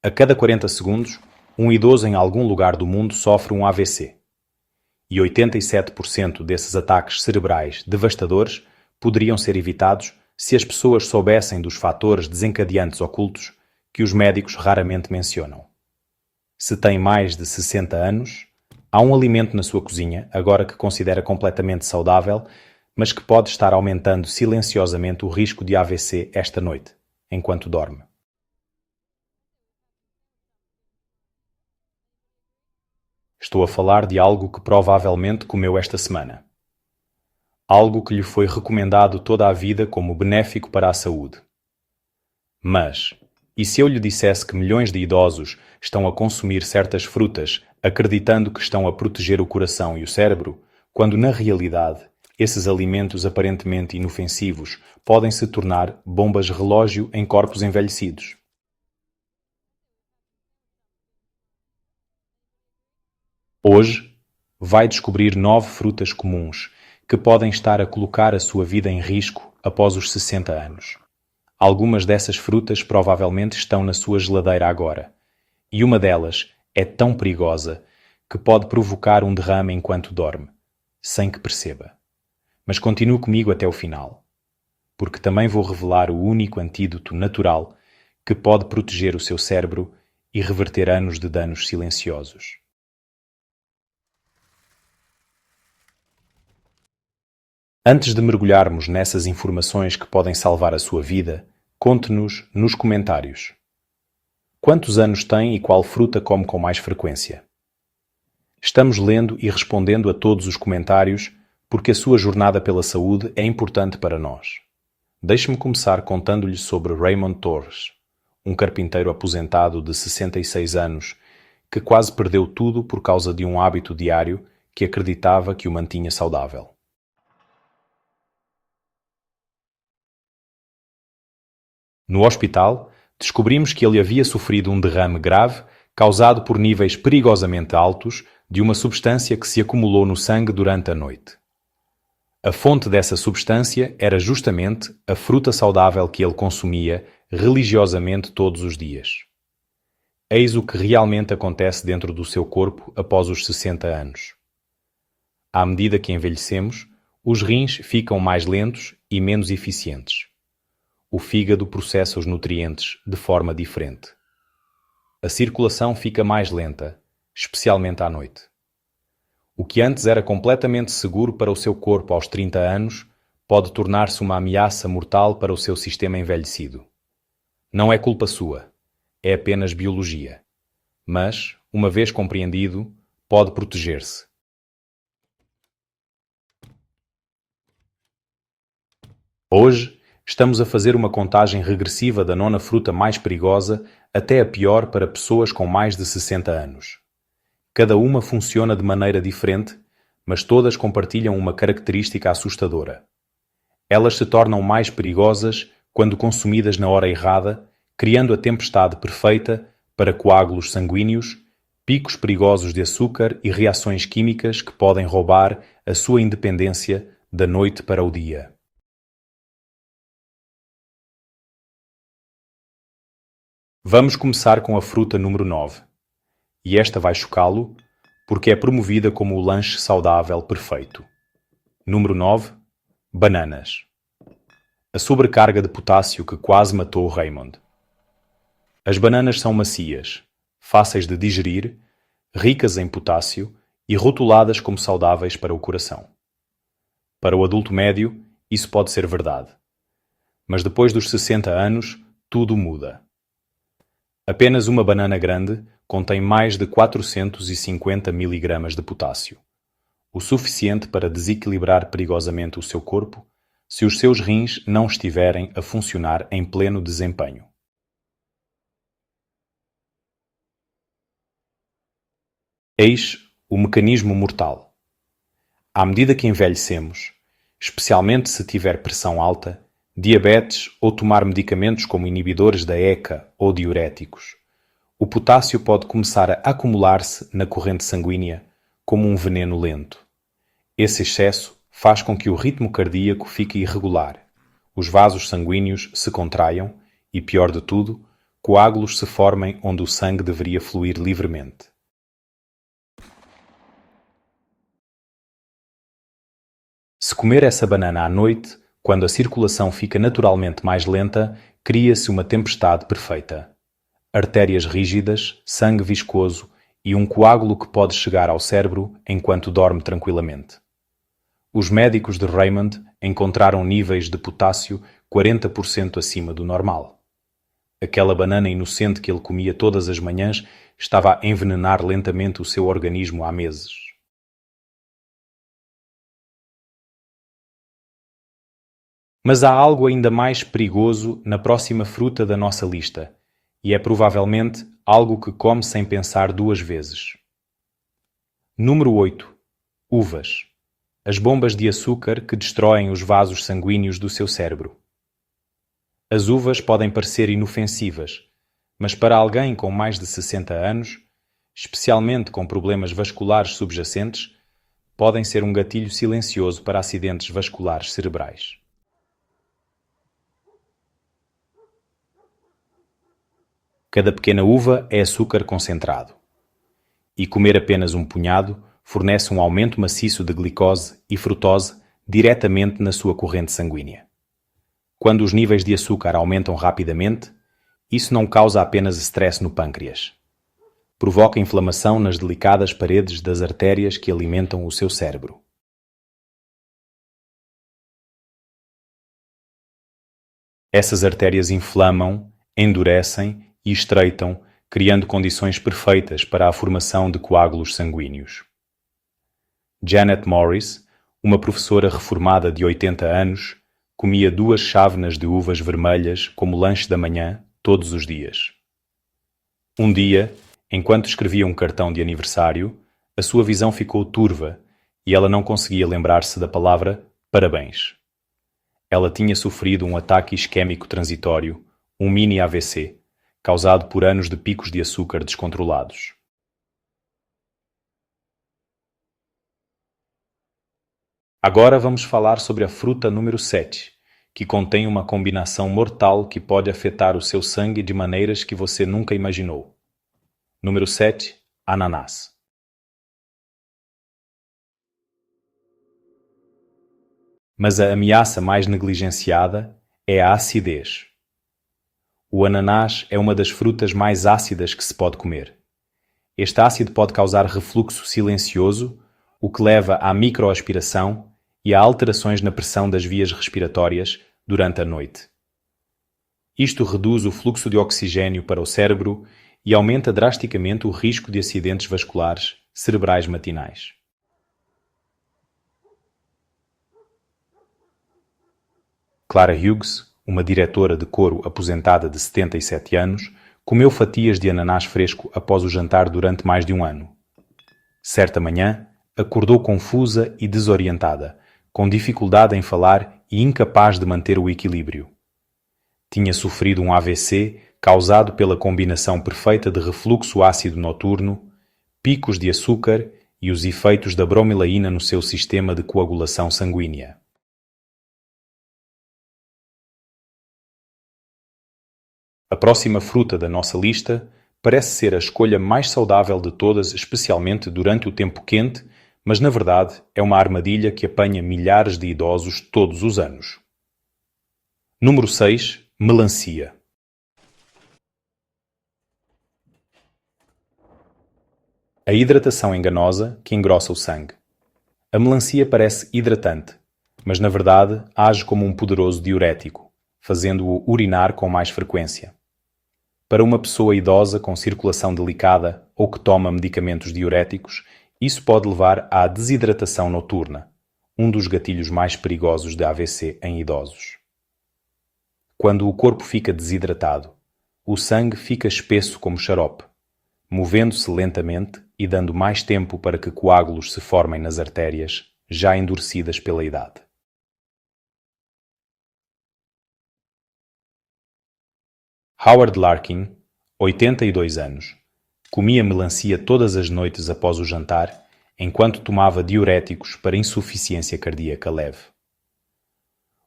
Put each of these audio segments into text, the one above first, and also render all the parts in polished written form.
A cada 40 segundos, um idoso em algum lugar do mundo sofre um AVC. E 87% desses ataques cerebrais devastadores poderiam ser evitados se as pessoas soubessem dos fatores desencadeantes ocultos que os médicos raramente mencionam. Se tem mais de 60 anos, há um alimento na sua cozinha, agora que considera completamente saudável, mas que pode estar aumentando silenciosamente o risco de AVC esta noite, enquanto dorme. Estou a falar de algo que provavelmente comeu esta semana. Algo que lhe foi recomendado toda a vida como benéfico para a saúde. Mas, e se eu lhe dissesse que milhões de idosos estão a consumir certas frutas acreditando que estão a proteger o coração e o cérebro, quando na realidade esses alimentos aparentemente inofensivos podem se tornar bombas relógio em corpos envelhecidos? Hoje, vai descobrir 9 frutas comuns que podem estar a colocar a sua vida em risco após os 60 anos. Algumas dessas frutas provavelmente estão na sua geladeira agora, e uma delas é tão perigosa que pode provocar um derrame enquanto dorme, sem que perceba. Mas continue comigo até o final, porque também vou revelar o único antídoto natural que pode proteger o seu cérebro e reverter anos de danos silenciosos. Antes de mergulharmos nessas informações que podem salvar a sua vida, conte-nos nos comentários. Quantos anos tem e qual fruta come com mais frequência? Estamos lendo e respondendo a todos os comentários porque a sua jornada pela saúde é importante para nós. Deixe-me começar contando-lhe sobre Raymond Torres, um carpinteiro aposentado de 66 anos que quase perdeu tudo por causa de um hábito diário que acreditava que o mantinha saudável. No hospital, descobrimos que ele havia sofrido um derrame grave causado por níveis perigosamente altos de uma substância que se acumulou no sangue durante a noite. A fonte dessa substância era justamente a fruta saudável que ele consumia religiosamente todos os dias. Eis o que realmente acontece dentro do seu corpo após os 60 anos. À medida que envelhecemos, os rins ficam mais lentos e menos eficientes. O fígado processa os nutrientes de forma diferente. A circulação fica mais lenta, especialmente à noite. O que antes era completamente seguro para o seu corpo aos 30 anos pode tornar-se uma ameaça mortal para o seu sistema envelhecido. Não é culpa sua, é apenas biologia. Mas, uma vez compreendido, pode proteger-se. Hoje, estamos a fazer uma contagem regressiva da 9ª fruta mais perigosa até a pior para pessoas com mais de 60 anos. Cada uma funciona de maneira diferente, mas todas compartilham uma característica assustadora. Elas se tornam mais perigosas quando consumidas na hora errada, criando a tempestade perfeita para coágulos sanguíneos, picos perigosos de açúcar e reações químicas que podem roubar a sua independência da noite para o dia. Vamos começar com a fruta número 9. E esta vai chocá-lo, porque é promovida como o lanche saudável perfeito. Número 9. Bananas. A sobrecarga de potássio que quase matou Raymond. As bananas são macias, fáceis de digerir, ricas em potássio e rotuladas como saudáveis para o coração. Para o adulto médio, isso pode ser verdade. Mas depois dos 60 anos, tudo muda. Apenas uma banana grande contém mais de 450 mg de potássio, o suficiente para desequilibrar perigosamente o seu corpo se os seus rins não estiverem a funcionar em pleno desempenho. Eis o mecanismo mortal. À medida que envelhecemos, especialmente se tiver pressão alta, diabetes ou tomar medicamentos como inibidores da ECA ou diuréticos, o potássio pode começar a acumular-se na corrente sanguínea como um veneno lento. Esse excesso faz com que o ritmo cardíaco fique irregular, os vasos sanguíneos se contraiam e, pior de tudo, coágulos se formem onde o sangue deveria fluir livremente. Se comer essa banana à noite, quando a circulação fica naturalmente mais lenta, cria-se uma tempestade perfeita. Artérias rígidas, sangue viscoso e um coágulo que pode chegar ao cérebro enquanto dorme tranquilamente. Os médicos de Raymond encontraram níveis de potássio 40% acima do normal. Aquela banana inocente que ele comia todas as manhãs estava a envenenar lentamente o seu organismo há meses. Mas há algo ainda mais perigoso na próxima fruta da nossa lista, e é provavelmente algo que come sem pensar duas vezes. Número 8. Uvas. As bombas de açúcar que destroem os vasos sanguíneos do seu cérebro. As uvas podem parecer inofensivas, mas para alguém com mais de 60 anos, especialmente com problemas vasculares subjacentes, podem ser um gatilho silencioso para acidentes vasculares cerebrais. Cada pequena uva é açúcar concentrado. E comer apenas um punhado fornece um aumento maciço de glicose e frutose diretamente na sua corrente sanguínea. Quando os níveis de açúcar aumentam rapidamente, isso não causa apenas stress no pâncreas. Provoca inflamação nas delicadas paredes das artérias que alimentam o seu cérebro. Essas artérias inflamam, endurecem e estreitam, criando condições perfeitas para a formação de coágulos sanguíneos. Janet Morris, uma professora reformada de 80 anos, comia 2 chávenas de uvas vermelhas como lanche da manhã todos os dias. Um dia, enquanto escrevia um cartão de aniversário, a sua visão ficou turva e ela não conseguia lembrar-se da palavra parabéns. Ela tinha sofrido um ataque isquémico transitório, um mini AVC, causado por anos de picos de açúcar descontrolados. Agora vamos falar sobre a fruta número 7, que contém uma combinação mortal que pode afetar o seu sangue de maneiras que você nunca imaginou. Número 7, ananás. Mas a ameaça mais negligenciada é a acidez. O ananás é uma das frutas mais ácidas que se pode comer. Este ácido pode causar refluxo silencioso, o que leva à microaspiração e a alterações na pressão das vias respiratórias durante a noite. Isto reduz o fluxo de oxigênio para o cérebro e aumenta drasticamente o risco de acidentes vasculares cerebrais matinais. Clara Hughes, uma diretora de coro aposentada de 77 anos, comeu fatias de ananás fresco após o jantar durante mais de um ano. Certa manhã, acordou confusa e desorientada, com dificuldade em falar e incapaz de manter o equilíbrio. Tinha sofrido um AVC causado pela combinação perfeita de refluxo ácido noturno, picos de açúcar e os efeitos da bromelaína no seu sistema de coagulação sanguínea. A próxima fruta da nossa lista parece ser a escolha mais saudável de todas, especialmente durante o tempo quente, mas na verdade é uma armadilha que apanha milhares de idosos todos os anos. Número 6. Melancia. A hidratação enganosa que engrossa o sangue. A melancia parece hidratante, mas na verdade age como um poderoso diurético, fazendo-o urinar com mais frequência. Para uma pessoa idosa com circulação delicada ou que toma medicamentos diuréticos, isso pode levar à desidratação noturna, um dos gatilhos mais perigosos de AVC em idosos. Quando o corpo fica desidratado, o sangue fica espesso como xarope, movendo-se lentamente e dando mais tempo para que coágulos se formem nas artérias, já endurecidas pela idade. Howard Larkin, 82 anos, comia melancia todas as noites após o jantar, enquanto tomava diuréticos para insuficiência cardíaca leve.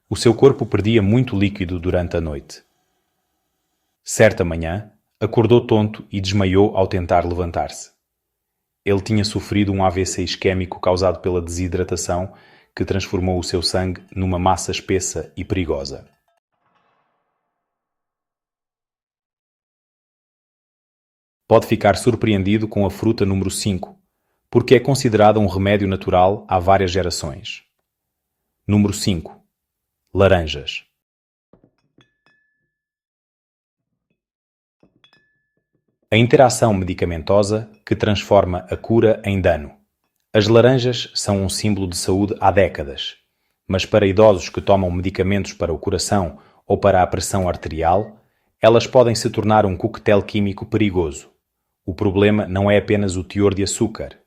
O seu corpo perdia muito líquido durante a noite. Certa manhã, acordou tonto e desmaiou ao tentar levantar-se. Ele tinha sofrido um AVC isquémico causado pela desidratação que transformou o seu sangue numa massa espessa e perigosa. Pode ficar surpreendido com a fruta número 5, porque é considerada um remédio natural há várias gerações. Número 5. Laranjas. A interação medicamentosa que transforma a cura em dano. As laranjas são um símbolo de saúde há décadas, mas para idosos que tomam medicamentos para o coração ou para a pressão arterial, elas podem se tornar um coquetel químico perigoso. O problema não é apenas o teor de açúcar.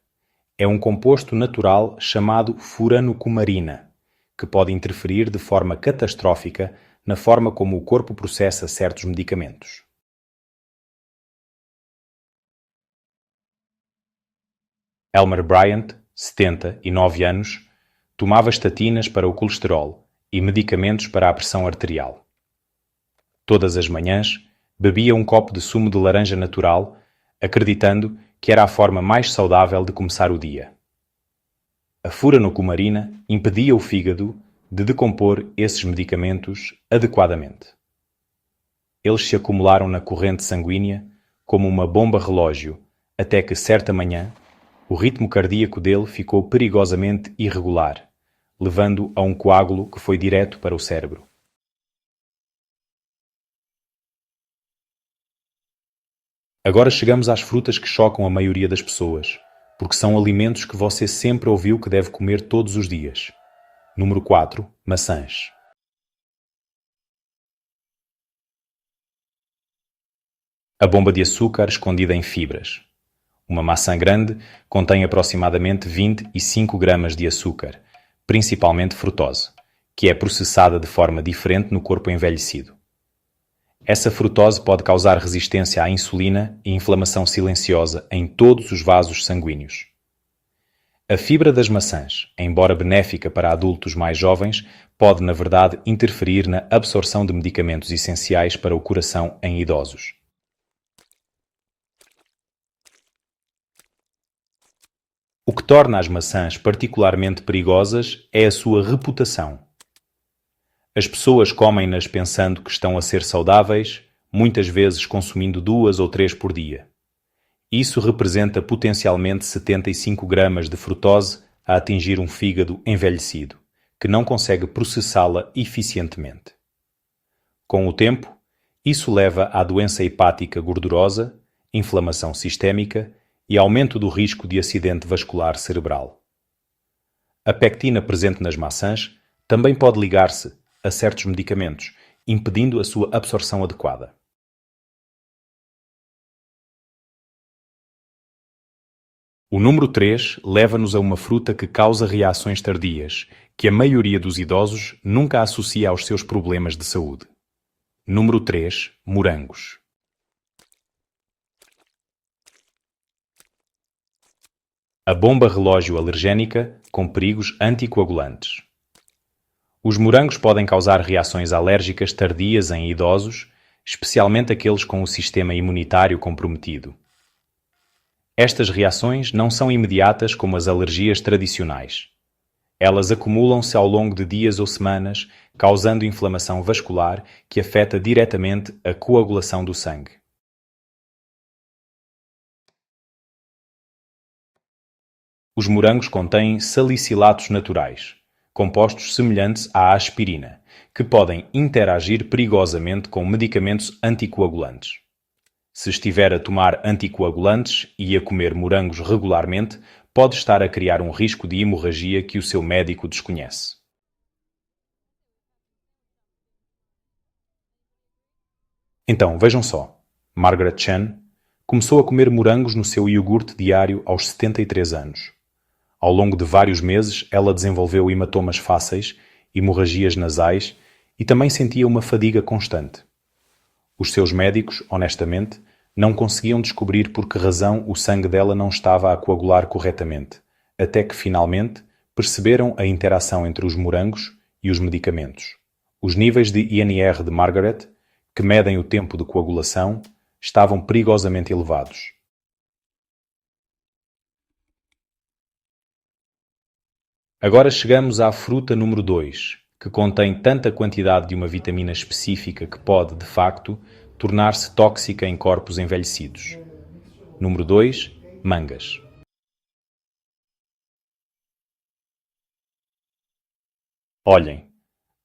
É um composto natural chamado furanocumarina, que pode interferir de forma catastrófica na forma como o corpo processa certos medicamentos. Elmer Bryant, 79 anos, tomava estatinas para o colesterol e medicamentos para a pressão arterial. Todas as manhãs, bebia um copo de sumo de laranja natural, acreditando que era a forma mais saudável de começar o dia. A furanocumarina impedia o fígado de decompor esses medicamentos adequadamente. Eles se acumularam na corrente sanguínea como uma bomba relógio, até que, certa manhã, o ritmo cardíaco dele ficou perigosamente irregular, levando a um coágulo que foi direto para o cérebro. Agora chegamos às frutas que chocam a maioria das pessoas, porque são alimentos que você sempre ouviu que deve comer todos os dias. Número 4. Maçãs. A bomba de açúcar escondida em fibras. Uma maçã grande contém aproximadamente 25 gramas de açúcar, principalmente frutose, que é processada de forma diferente no corpo envelhecido. Essa frutose pode causar resistência à insulina e inflamação silenciosa em todos os vasos sanguíneos. A fibra das maçãs, embora benéfica para adultos mais jovens, pode, na verdade, interferir na absorção de medicamentos essenciais para o coração em idosos. O que torna as maçãs particularmente perigosas é a sua reputação. As pessoas comem-nas pensando que estão a ser saudáveis, muitas vezes consumindo 2 ou 3 por dia. Isso representa potencialmente 75 gramas de frutose a atingir um fígado envelhecido, que não consegue processá-la eficientemente. Com o tempo, isso leva à doença hepática gordurosa, inflamação sistémica e aumento do risco de acidente vascular cerebral. A pectina presente nas maçãs também pode ligar-se a certos medicamentos, impedindo a sua absorção adequada. O número 3 leva-nos a uma fruta que causa reações tardias, que a maioria dos idosos nunca associa aos seus problemas de saúde. Número 3. Morangos. A bomba relógio alergénica com perigos anticoagulantes. Os morangos podem causar reações alérgicas tardias em idosos, especialmente aqueles com o sistema imunitário comprometido. Estas reações não são imediatas como as alergias tradicionais. Elas acumulam-se ao longo de dias ou semanas, causando inflamação vascular que afeta diretamente a coagulação do sangue. Os morangos contêm salicilatos naturais, compostos semelhantes à aspirina, que podem interagir perigosamente com medicamentos anticoagulantes. Se estiver a tomar anticoagulantes e a comer morangos regularmente, pode estar a criar um risco de hemorragia que o seu médico desconhece. Então, vejam só, Margaret Chan começou a comer morangos no seu iogurte diário aos 73 anos. Ao longo de vários meses, ela desenvolveu hematomas fáceis, hemorragias nasais e também sentia uma fadiga constante. Os seus médicos, honestamente, não conseguiam descobrir por que razão o sangue dela não estava a coagular corretamente, até que, finalmente, perceberam a interação entre os morangos e os medicamentos. Os níveis de INR de Margaret que medem o tempo de coagulação estavam perigosamente elevados. Agora chegamos à fruta número 2, que contém tanta quantidade de uma vitamina específica que pode, de facto, tornar-se tóxica em corpos envelhecidos. Número 2, mangas. Olhem,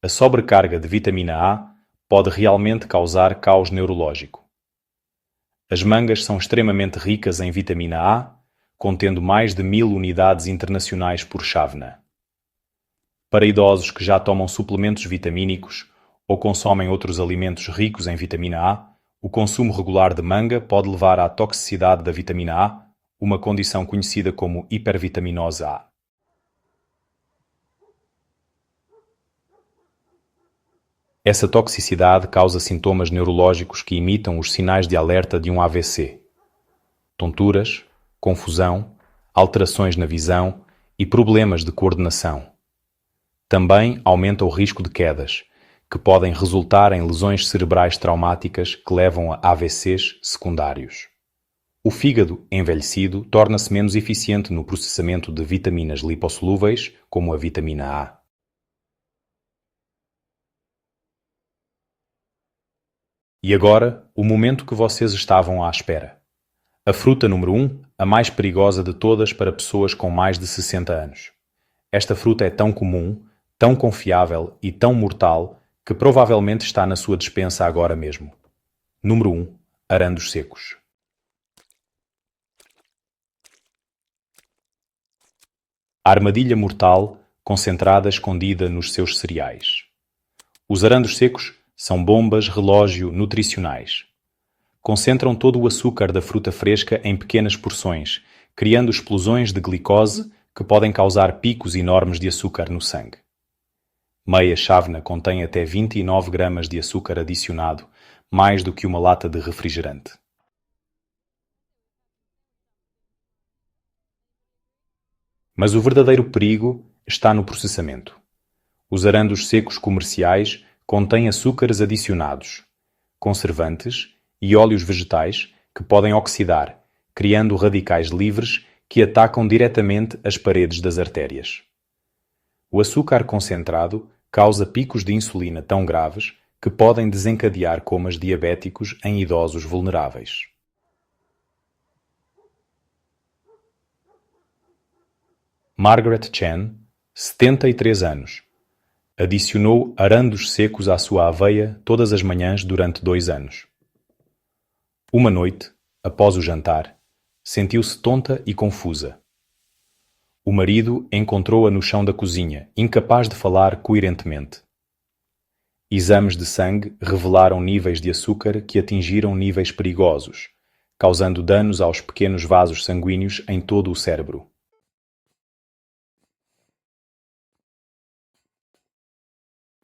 a sobrecarga de vitamina A pode realmente causar caos neurológico. As mangas são extremamente ricas em vitamina A, contendo mais de 1000 unidades internacionais por chávena. Para idosos que já tomam suplementos vitamínicos ou consomem outros alimentos ricos em vitamina A, o consumo regular de manga pode levar à toxicidade da vitamina A, uma condição conhecida como hipervitaminose A. Essa toxicidade causa sintomas neurológicos que imitam os sinais de alerta de um AVC: tonturas, confusão, alterações na visão e problemas de coordenação. Também aumenta o risco de quedas, que podem resultar em lesões cerebrais traumáticas que levam a AVCs secundários. O fígado envelhecido torna-se menos eficiente no processamento de vitaminas lipossolúveis, como a vitamina A. E agora, o momento que vocês estavam à espera. A fruta número 1, a mais perigosa de todas para pessoas com mais de 60 anos. Esta fruta é tão comum, tão confiável e tão mortal que provavelmente está na sua despensa agora mesmo. Número 1. Arandos secos. A armadilha mortal concentrada escondida nos seus cereais. Os arandos secos são bombas relógio nutricionais. Concentram todo o açúcar da fruta fresca em pequenas porções, criando explosões de glicose que podem causar picos enormes de açúcar no sangue. Meia chávena contém até 29 gramas de açúcar adicionado, mais do que uma lata de refrigerante. Mas o verdadeiro perigo está no processamento. Os arandos secos comerciais contêm açúcares adicionados, conservantes e óleos vegetais que podem oxidar, criando radicais livres que atacam diretamente as paredes das artérias. O açúcar concentrado causa picos de insulina tão graves que podem desencadear comas diabéticos em idosos vulneráveis. Margaret Chan, 73 anos, adicionou arandos secos à sua aveia todas as manhãs durante 2 anos. Uma noite, após o jantar, sentiu-se tonta e confusa. O marido encontrou-a no chão da cozinha, incapaz de falar coerentemente. Exames de sangue revelaram níveis de açúcar que atingiram níveis perigosos, causando danos aos pequenos vasos sanguíneos em todo o cérebro.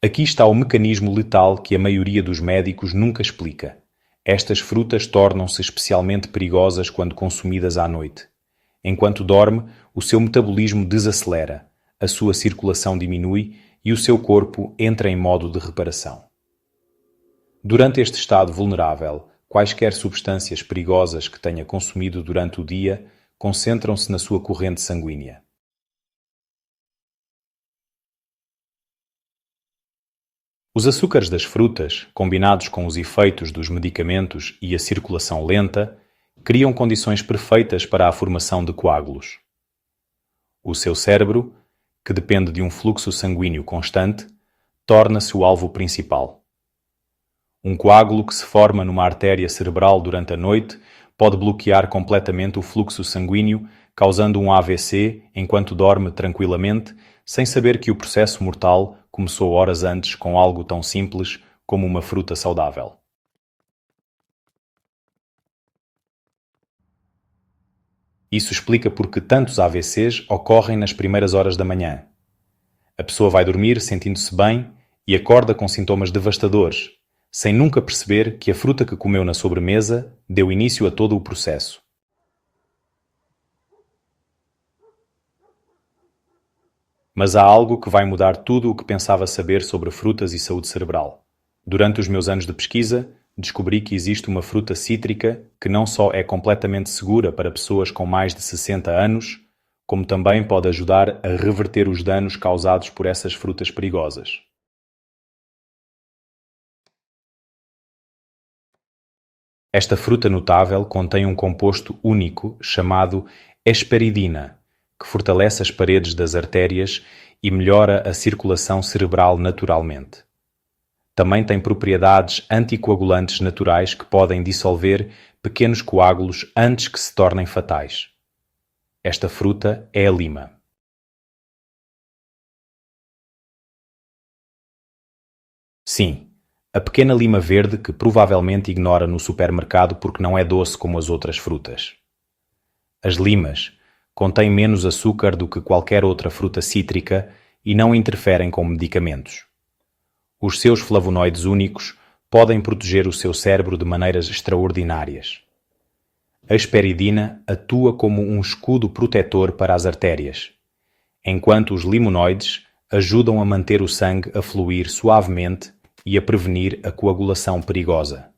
Aqui está o mecanismo letal que a maioria dos médicos nunca explica. Estas frutas tornam-se especialmente perigosas quando consumidas à noite. Enquanto dorme, o seu metabolismo desacelera, a sua circulação diminui e o seu corpo entra em modo de reparação. Durante este estado vulnerável, quaisquer substâncias perigosas que tenha consumido durante o dia concentram-se na sua corrente sanguínea. Os açúcares das frutas, combinados com os efeitos dos medicamentos e a circulação lenta, criam condições perfeitas para a formação de coágulos. O seu cérebro, que depende de um fluxo sanguíneo constante, torna-se o alvo principal. Um coágulo que se forma numa artéria cerebral durante a noite pode bloquear completamente o fluxo sanguíneo, causando um AVC enquanto dorme tranquilamente, sem saber que o processo mortal começou horas antes com algo tão simples como uma fruta saudável. Isso explica porque tantos AVCs ocorrem nas primeiras horas da manhã. A pessoa vai dormir sentindo-se bem e acorda com sintomas devastadores, sem nunca perceber que a fruta que comeu na sobremesa deu início a todo o processo. Mas há algo que vai mudar tudo o que pensava saber sobre frutas e saúde cerebral. Durante os meus anos de pesquisa, descobri que existe uma fruta cítrica que não só é completamente segura para pessoas com mais de 60 anos, como também pode ajudar a reverter os danos causados por essas frutas perigosas. Esta fruta notável contém um composto único chamado hesperidina, que fortalece as paredes das artérias e melhora a circulação cerebral naturalmente. Também tem propriedades anticoagulantes naturais que podem dissolver pequenos coágulos antes que se tornem fatais. Esta fruta é a lima. Sim, a pequena lima verde que provavelmente ignora no supermercado porque não é doce como as outras frutas. As limas contêm menos açúcar do que qualquer outra fruta cítrica e não interferem com medicamentos. Os seus flavonoides únicos podem proteger o seu cérebro de maneiras extraordinárias. A hesperidina atua como um escudo protetor para as artérias, enquanto os limonoides ajudam a manter o sangue a fluir suavemente e a prevenir a coagulação perigosa.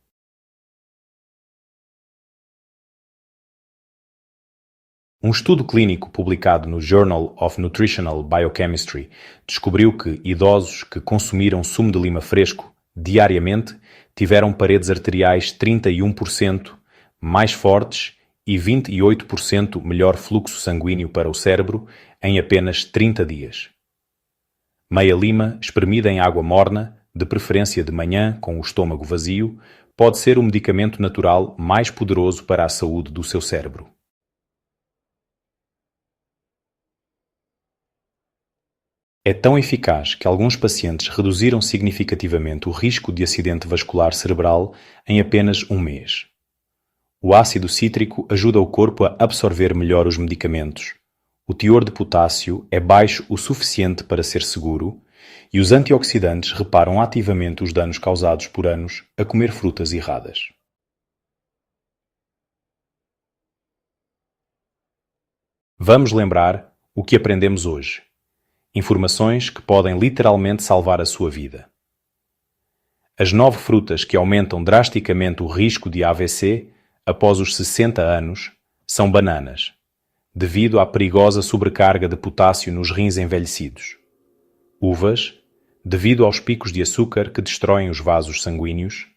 Um estudo clínico publicado no Journal of Nutritional Biochemistry descobriu que idosos que consumiram sumo de lima fresco diariamente tiveram paredes arteriais 31% mais fortes e 28% melhor fluxo sanguíneo para o cérebro em apenas 30 dias. Meia lima, espremida em água morna, de preferência de manhã com o estômago vazio, pode ser o medicamento natural mais poderoso para a saúde do seu cérebro. É tão eficaz que alguns pacientes reduziram significativamente o risco de acidente vascular cerebral em apenas um mês. O ácido cítrico ajuda o corpo a absorver melhor os medicamentos. O teor de potássio é baixo o suficiente para ser seguro e os antioxidantes reparam ativamente os danos causados por anos a comer frutas erradas. Vamos lembrar o que aprendemos hoje. Informações que podem literalmente salvar a sua vida. As 9 frutas que aumentam drasticamente o risco de AVC após os 60 anos são bananas, devido à perigosa sobrecarga de potássio nos rins envelhecidos. Uvas, devido aos picos de açúcar que destroem os vasos sanguíneos.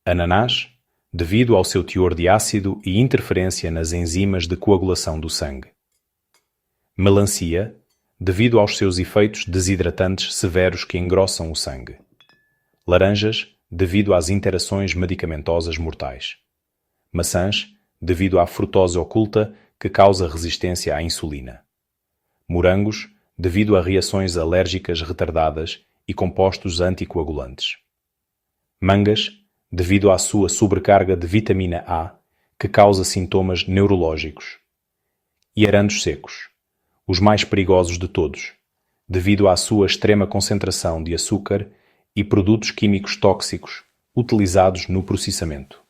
Ananás, devido ao seu teor de ácido e interferência nas enzimas de coagulação do sangue. Melancia, devido aos seus efeitos desidratantes severos que engrossam o sangue. Laranjas, devido às interações medicamentosas mortais. Maçãs, devido à frutose oculta que causa resistência à insulina. Morangos, devido a reações alérgicas retardadas e compostos anticoagulantes. Mangas, devido à sua sobrecarga de vitamina A, que causa sintomas neurológicos. E arandos secos, os mais perigosos de todos, devido à sua extrema concentração de açúcar e produtos químicos tóxicos utilizados no processamento.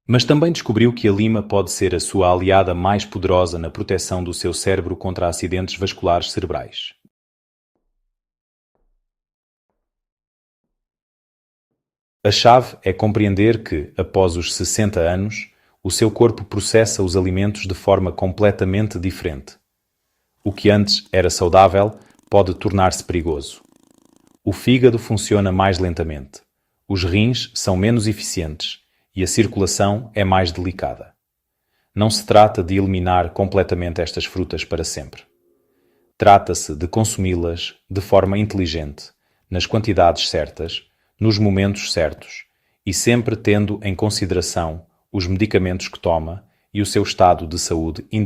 Mas também descobriu que a lima pode ser a sua aliada mais poderosa na proteção do seu cérebro contra acidentes vasculares cerebrais. A chave é compreender que, após os 60 anos, o seu corpo processa os alimentos de forma completamente diferente. O que antes era saudável pode tornar-se perigoso. O fígado funciona mais lentamente, os rins são menos eficientes e a circulação é mais delicada. Não se trata de eliminar completamente estas frutas para sempre. Trata-se de consumi-las de forma inteligente, nas quantidades certas, nos momentos certos e sempre tendo em consideração os medicamentos que toma e o seu estado de saúde